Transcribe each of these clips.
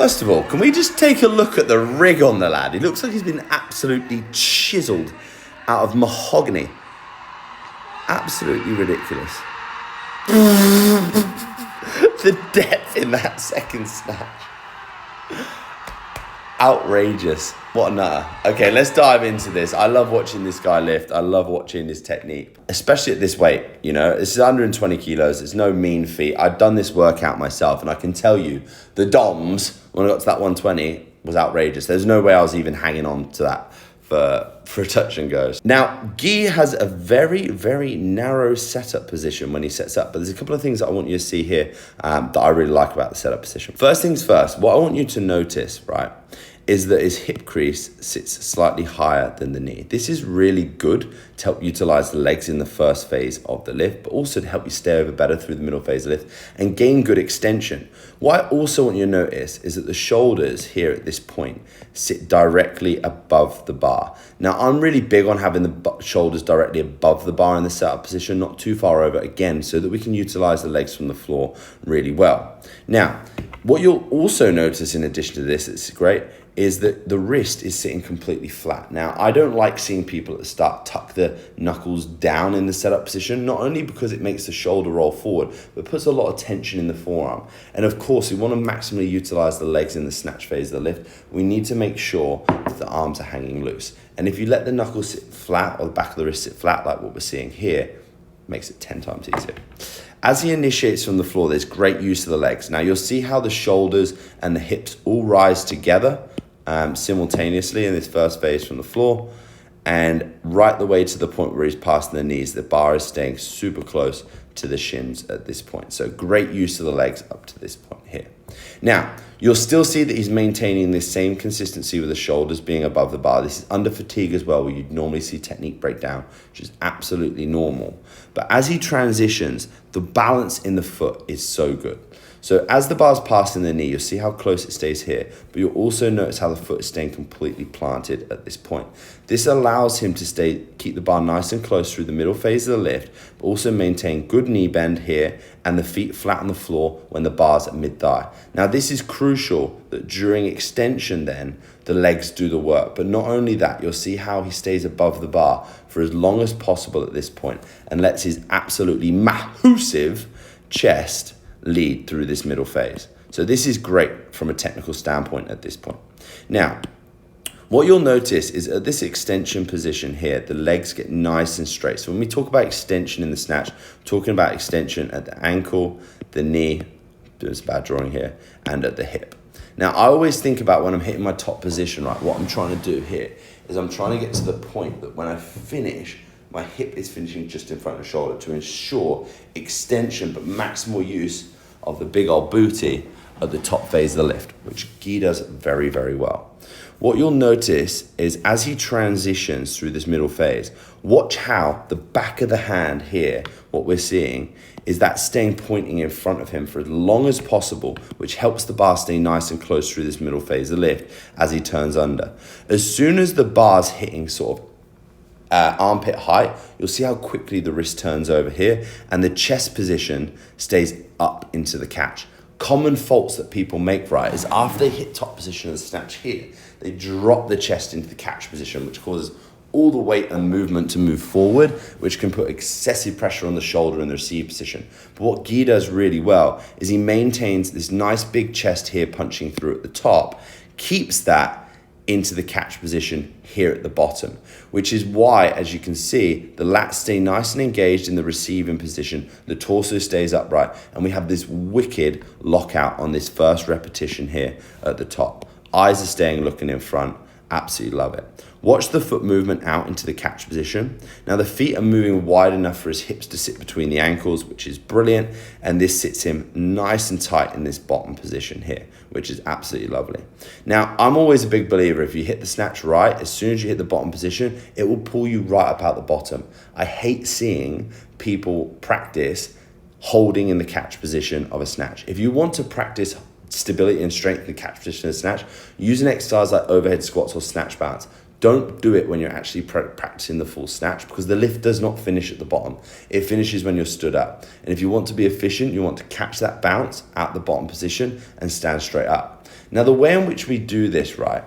First of all, can we just take a look at the rig on the lad? He looks like he's been absolutely chiseled out of mahogany. Absolutely ridiculous. The depth in that second snatch. Outrageous. What a nutter. Okay, let's dive into this. I love watching this guy lift. I love watching his technique, especially at this weight. You know, this is 120 kilos. It's no mean feat. I've done this workout myself, and I can tell you the DOMs, when I got to that 120, was outrageous. There's no way I was even hanging on to that for touch and goes. Now, Guy has a very, very narrow setup position when he sets up, but there's a couple of things that I want you to see here that I really like about the setup position. First things first, what I want you to notice, right, is that his hip crease sits slightly higher than the knee. This is really good to help utilize the legs in the first phase of the lift, but also to help you stay over better through the middle phase of the lift and gain good extension. What I also want you to notice is that the shoulders here at this point sit directly above the bar. Now, I'm really big on having the shoulders directly above the bar in the setup position, not too far over, again, so that we can utilize the legs from the floor really well. Now, what you'll also notice in addition to this, it's great, is that the wrist is sitting completely flat. Now, I don't like seeing people at the start tuck the knuckles down in the setup position, not only because it makes the shoulder roll forward, but puts a lot of tension in the forearm. And of course, we want to maximally utilize the legs in the snatch phase of the lift. We need to make sure that the arms are hanging loose. And if you let the knuckles sit flat or the back of the wrist sit flat, like what we're seeing here, it makes it 10 times easier. As he initiates from the floor, there's great use of the legs. Now, you'll see how the shoulders and the hips all rise together simultaneously in this first phase from the floor, and right the way to the point where he's passing the knees, the bar is staying super close to the shins at this point. So great use of the legs up to this point here. Now, you'll still see that he's maintaining this same consistency with the shoulders being above the bar. This is under fatigue as well, where you'd normally see technique breakdown, which is absolutely normal. But as he transitions, the balance in the foot is so good. So as the bar's passing the knee, you'll see how close it stays here, but you'll also notice how the foot is staying completely planted at this point. This allows him to keep the bar nice and close through the middle phase of the lift, but also maintain good knee bend here and the feet flat on the floor when the bar's at mid-thigh. Now, this is crucial that during extension then, the legs do the work. But not only that, you'll see how he stays above the bar for as long as possible at this point and lets his absolutely massive chest lead through this middle phase. So this is great from a technical standpoint at this point. Now, what you'll notice is at this extension position here, the legs get nice and straight. So when we talk about extension in the snatch, we're talking about extension at the ankle, the knee, doing some bad drawing here, and at the hip. Now, I always think about when I'm hitting my top position, right, what I'm trying to do here is I'm trying to get to the point that when I finish, my hip is finishing just in front of the shoulder to ensure extension, but maximal use of the big old booty at the top phase of the lift, which Guy does very, very well. What you'll notice is as he transitions through this middle phase, watch how the back of the hand here, what we're seeing is that staying pointing in front of him for as long as possible, which helps the bar stay nice and close through this middle phase of the lift as he turns under. As soon as the bar's hitting sort of armpit height, you'll see how quickly the wrist turns over here and the chest position stays up into the catch. Common faults that people make, right, is after they hit top position of the snatch here, they drop the chest into the catch position, which causes all the weight and movement to move forward, which can put excessive pressure on the shoulder in the receive position. But what Guy does really well is he maintains this nice big chest here punching through at the top, keeps that into the catch position here at the bottom, which is why, as you can see, the lats stay nice and engaged in the receiving position, the torso stays upright, and we have this wicked lockout on this first repetition here at the top. Eyes are staying looking in front, absolutely love it. Watch the foot movement out into the catch position. Now the feet are moving wide enough for his hips to sit between the ankles, which is brilliant. And this sits him nice and tight in this bottom position here, which is absolutely lovely. Now, I'm always a big believer, if you hit the snatch right, as soon as you hit the bottom position, it will pull you right up out the bottom. I hate seeing people practice holding in the catch position of a snatch. If you want to practice stability and strength in the catch position of a snatch, use an exercise like overhead squats or snatch balance. Don't do it when you're actually practicing the full snatch, because the lift does not finish at the bottom. It finishes when you're stood up. And if you want to be efficient, you want to catch that bounce at the bottom position and stand straight up. Now, the way in which we do this, right,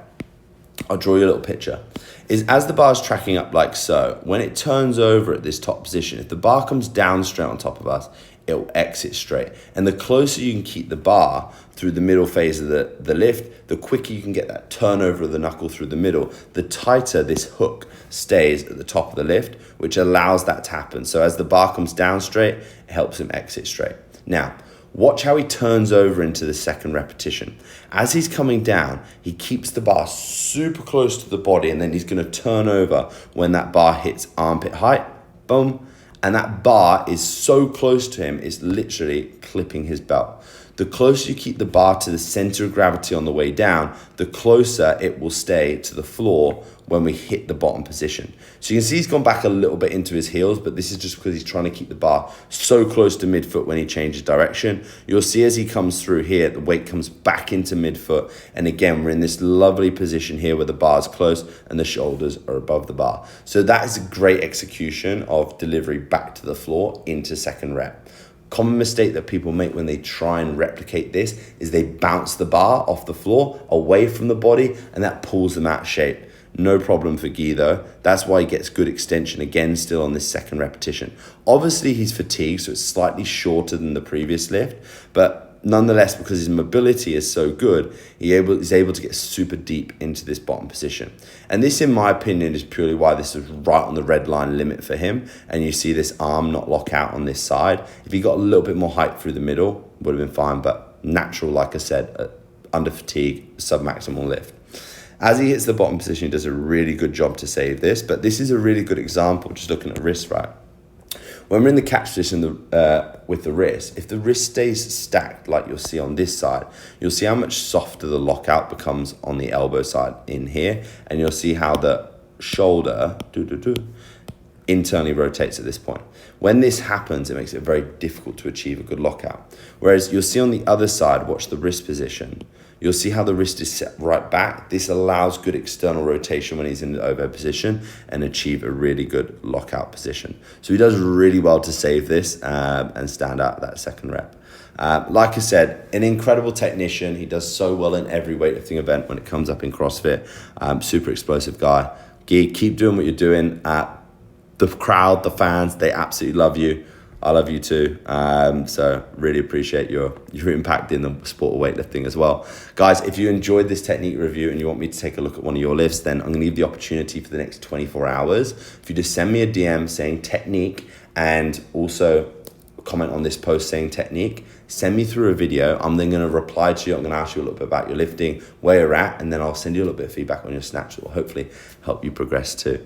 I'll draw you a little picture, is as the bar is tracking up like so, when it turns over at this top position, if the bar comes down straight on top of us, it will exit straight. And the closer you can keep the bar through the middle phase of the lift, the quicker you can get that turnover of the knuckle through the middle, the tighter this hook stays at the top of the lift, which allows that to happen. So as the bar comes down straight, it helps him exit straight. Now, watch how he turns over into the second repetition. As he's coming down, he keeps the bar super close to the body, and then he's gonna turn over when that bar hits armpit height, boom. And that bar is so close to him, it's literally clipping his belt. The closer you keep the bar to the center of gravity on the way down, the closer it will stay to the floor when we hit the bottom position. So you can see he's gone back a little bit into his heels, but this is just because he's trying to keep the bar so close to midfoot when he changes direction. You'll see as he comes through here, the weight comes back into midfoot. And again, we're in this lovely position here where the bar's close and the shoulders are above the bar. So that is a great execution of delivery back to the floor into second rep. Common mistake that people make when they try and replicate this is they bounce the bar off the floor away from the body, and that pulls them out of shape. No problem for Guy though. That's why he gets good extension again still on this second repetition. Obviously he's fatigued, so it's slightly shorter than the previous lift, but nonetheless, because his mobility is so good, he's able to get super deep into this bottom position. And this, in my opinion, is purely why this is right on the red line limit for him. And you see this arm not lock out on this side. If he got a little bit more height through the middle, would have been fine, but natural, like I said, under fatigue, submaximal lift. As he hits the bottom position, he does a really good job to save this, but this is a really good example, just looking at wrist, right? When we're in the catch position with the wrist, if the wrist stays stacked like you'll see on this side, you'll see how much softer the lockout becomes on the elbow side in here, and you'll see how the shoulder internally rotates at this point. When this happens, it makes it very difficult to achieve a good lockout. Whereas you'll see on the other side, watch the wrist position, you'll see how the wrist is set right back. This allows good external rotation when he's in the overhead position and achieve a really good lockout position. So he does really well to save this and stand out that second rep. Like I said, an incredible technician. He does so well in every weightlifting event when it comes up in CrossFit. Super explosive guy. Guy, keep doing what you're doing. The crowd, the fans, they absolutely love you. I love you too. So really appreciate your impact in the sport of weightlifting as well. Guys, if you enjoyed this technique review and you want me to take a look at one of your lifts, then I'm gonna leave the opportunity for the next 24 hours. If you just send me a DM saying technique and also comment on this post saying technique, send me through a video. I'm then gonna reply to you. I'm gonna ask you a little bit about your lifting, where you're at, and then I'll send you a little bit of feedback on your snatch that will hopefully help you progress too.